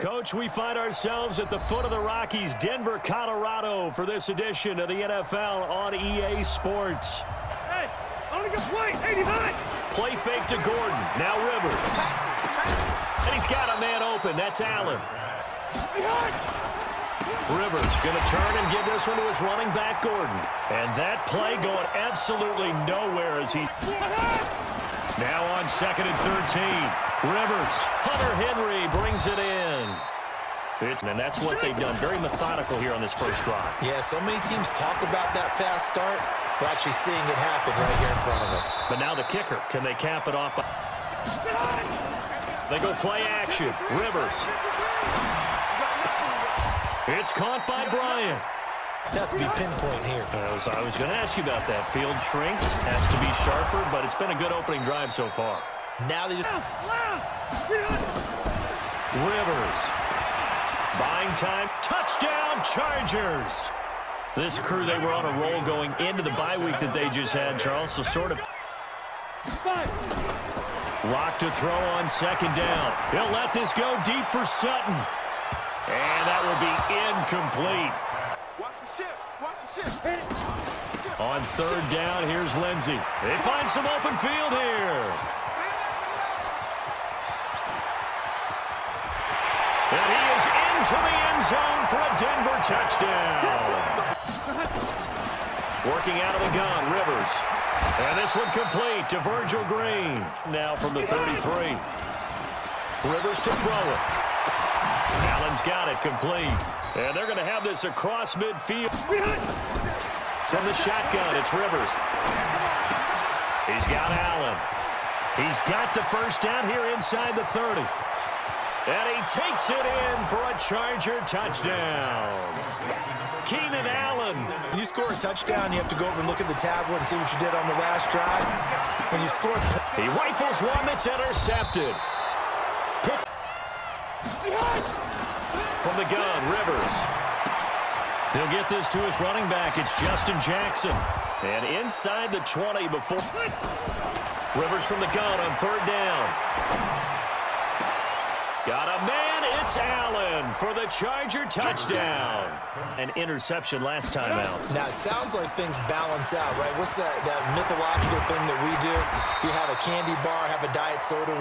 Coach, we find ourselves at the foot of the Rockies, Denver, Colorado, for this edition of the NFL on EA Sports. Hey, only got play, 89. Play fake to Gordon. Now Rivers. And he's got a man open. That's Allen. Rivers going to turn and give this one to his running back, Gordon. And that play going absolutely nowhere as he... Now on 2nd and 13. Rivers. Hunter Henry brings it in. And that's what they've done. Very methodical here on this first drive. Yeah, so many teams talk about that fast start. We're actually seeing it happen right here in front of us. But now the kicker. Can they cap it off? They go play action. Rivers. It's caught by Bryant. That would be pinpoint here. I was going to ask you about that. Field shrinks. Has to be sharper, but it's been a good opening drive so far. Now they just... Rivers. Buying time. Touchdown, Chargers. This crew, they were on a roll going into the bye week that they just had, Charles, so sort of... Lock to throw on 2nd down. He'll let this go deep for Sutton. And that will be incomplete. Watch the ship. Watch the ship. On 3rd down, here's Lindsey. They find some open field here. And he is into the end zone for a Denver touchdown. Working out of the gun, Rivers. And this one complete to Virgil Green. Now from the 33. Rivers to throw it. Allen's got it complete. And they're going to have this across midfield. From the shotgun, it's Rivers. He's got Allen. He's got the first down here inside the 30. And he takes it in for a Charger touchdown. Keenan Allen. When you score a touchdown, you have to go over and look at the tablet and see what you did on the last drive. When you score... He rifles one that's intercepted. From the gun, Rivers. He'll get this to his running back. It's Justin Jackson. And inside the 20 before... Rivers from the gun on 3rd down. Got a man, it's Allen for the Charger touchdown. An interception last time out. Now, it sounds like things balance out, right? What's that mythological thing that we do? If you have a candy bar, have a diet soda.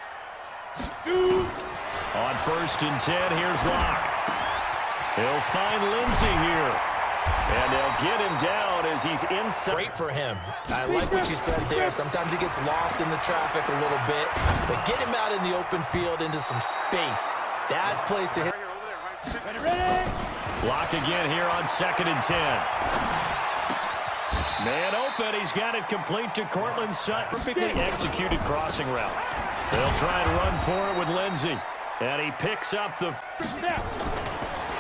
On 1st and 10, here's Locke. He'll find Lindsey here. And they'll get him down as he's inside. Great for him. I like what you said there. Sometimes he gets lost in the traffic a little bit. But get him out in the open field into some space. That's place to hit. Locke again here on 2nd and 10. Man open. He's got it complete to Cortland Sutton. Perfectly executed crossing route. They'll try to run for it with Lindsey. And he picks up the...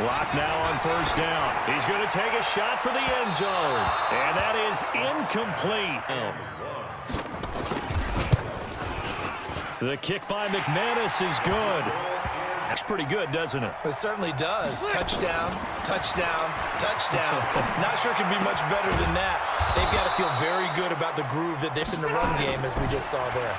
Locke now on 1st down. He's going to take a shot for the end zone. And that is incomplete. The kick by McManus is good. That's pretty good, doesn't it? It certainly does. Touchdown, touchdown, touchdown. Not sure it can be much better than that. They've got to feel very good about the groove that they're in the run game, as we just saw there.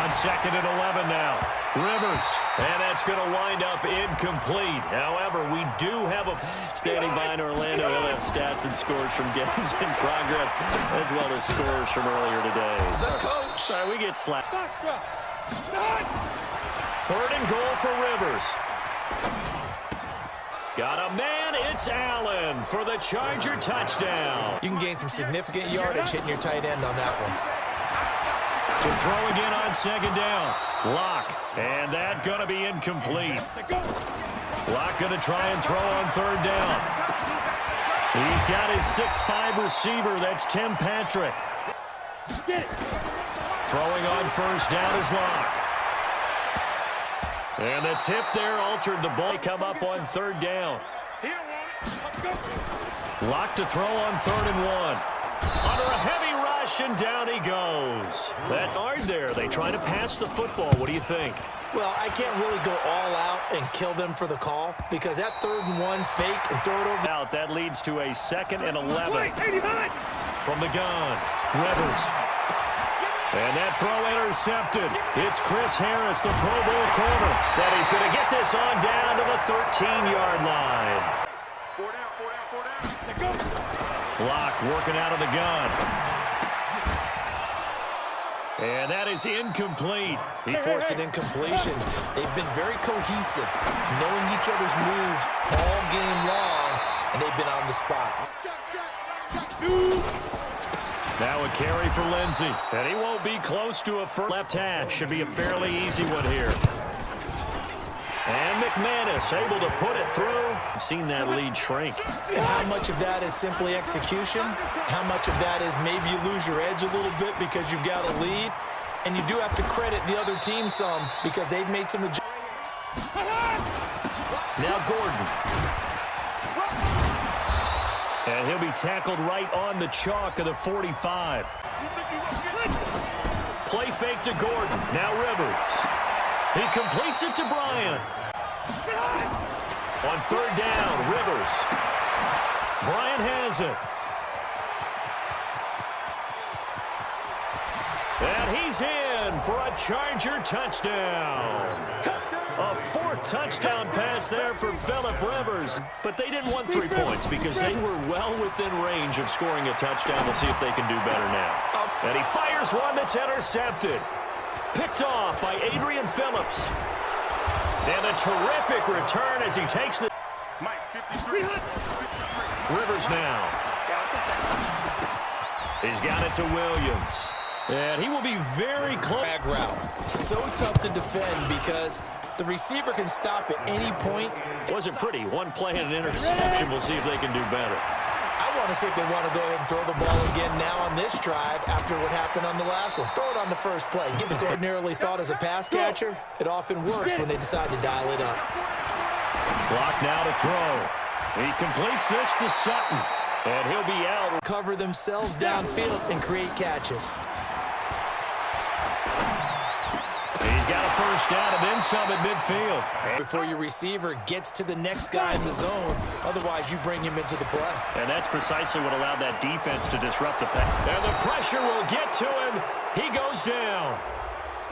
On 2nd and 11 now. Rivers. And that's going to wind up incomplete. However, we do have a standing by in Orlando. He'll have stats and scores from games in progress, as well as scores from earlier today. The coach. Sorry, we get slapped. 3rd and goal for Rivers. Got a man, it's Allen for the Charger touchdown. You can gain some significant yardage hitting your tight end on that one. To throw again on 2nd down. Locke. And that going to be incomplete. Locke going to try and throw on 3rd down. He's got his 6'5 receiver. That's Tim Patrick. Throwing on 1st down is Locke. And the tip there altered the ball. Come up on 3rd down. Locke to throw on 3rd and 1. Under a heavy rush, and down he goes. That's hard there. They try to pass the football. What do you think? Well, I can't really go all out and kill them for the call because that 3rd and 1 fake and throw it over. Out. That leads to a 2nd and 11. From the gun, Rivers. And that throw intercepted. It's Chris Harris, the Pro Bowl corner, that he's going to get this on down to the 13-yard line. 4 down. Block working out of the gun. And that is incomplete. He forced an incompletion. They've been very cohesive, knowing each other's moves all game long, and they've been on the spot. Now a carry for Lindsey. And he won't be close to a first left hash. Should be a fairly easy one here. And McManus able to put it through. I've seen that lead shrink. And how much of that is simply execution? How much of that is maybe you lose your edge a little bit because you've got a lead? And you do have to credit the other team some because they've made some adjustments. Now Gordon. And he'll be tackled right on the chalk of the 45. Play fake to Gordon. Now Rivers. He completes it to Bryant. On third down, Rivers. Bryant has it. And he's in for a Charger touchdown. A fourth touchdown pass there for Phillip Rivers. But they didn't want 3 points because they were well within range of scoring a touchdown. We'll see if they can do better now. And he fires one that's intercepted. Picked off by Adrian Phillips. And a terrific return as he takes the... Mike, 53. Rivers now. He's got it to Williams. And he will be very close. Drag route. So tough to defend because the receiver can stop at any point. Wasn't pretty. One play and an interception. We'll see if they can do better. I want to see if they want to go ahead and throw the ball again now on this drive after what happened on the last one. Throw it on the first play. Give it ordinarily thought as a pass catcher. It often works when they decide to dial it up. Block now to throw. He completes this to Sutton. And he'll be out. Cover themselves downfield and create catches. He's got a first down and then some at midfield. Before your receiver gets to the next guy in the zone, otherwise you bring him into the play. And that's precisely what allowed that defense to disrupt the pass. And the pressure will get to him. He goes down.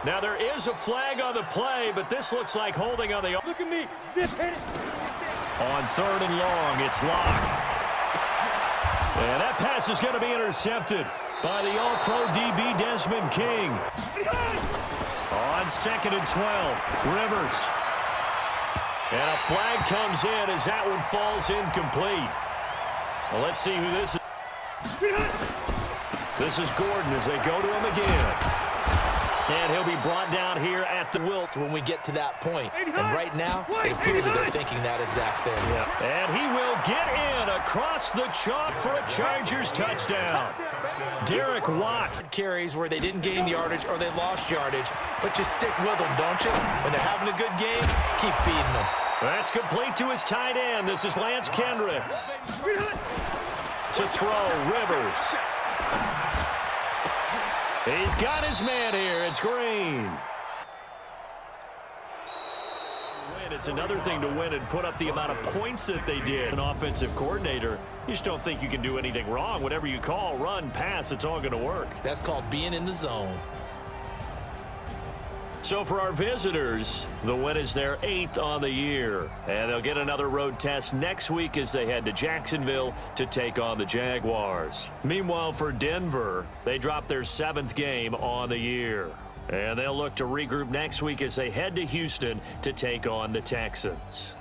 Now there is a flag on the play, but this looks like holding on the... Look at me. Zip, hit it. On third and long, it's Locke. And that pass is going to be intercepted by the All-Pro DB Desmond King. On 2nd and 12, Rivers. And a flag comes in as that one falls incomplete. Well, let's see who this is. This is Gordon as they go to him again. And he'll be brought down here at the wilt when we get to that point. And right now, it appears that they're thinking that exact thing. Yeah. And he will get in across the chalk for a Chargers touchdown. Derek Watt. Carries where they didn't gain yardage or they lost yardage, but you stick with them, don't you? When they're having a good game, keep feeding them. That's complete to his tight end. This is Lance Kendricks. To throw, Rivers. He's got his man here. It's Green. It's another thing to win and put up the amount of points that they did. An offensive coordinator, you just don't think you can do anything wrong. Whatever you call, run, pass, it's all going to work. That's called being in the zone. So for our visitors, the win is their 8th on the year. And they'll get another road test next week as they head to Jacksonville to take on the Jaguars. Meanwhile, for Denver, they dropped their 7th game on the year. And they'll look to regroup next week as they head to Houston to take on the Texans.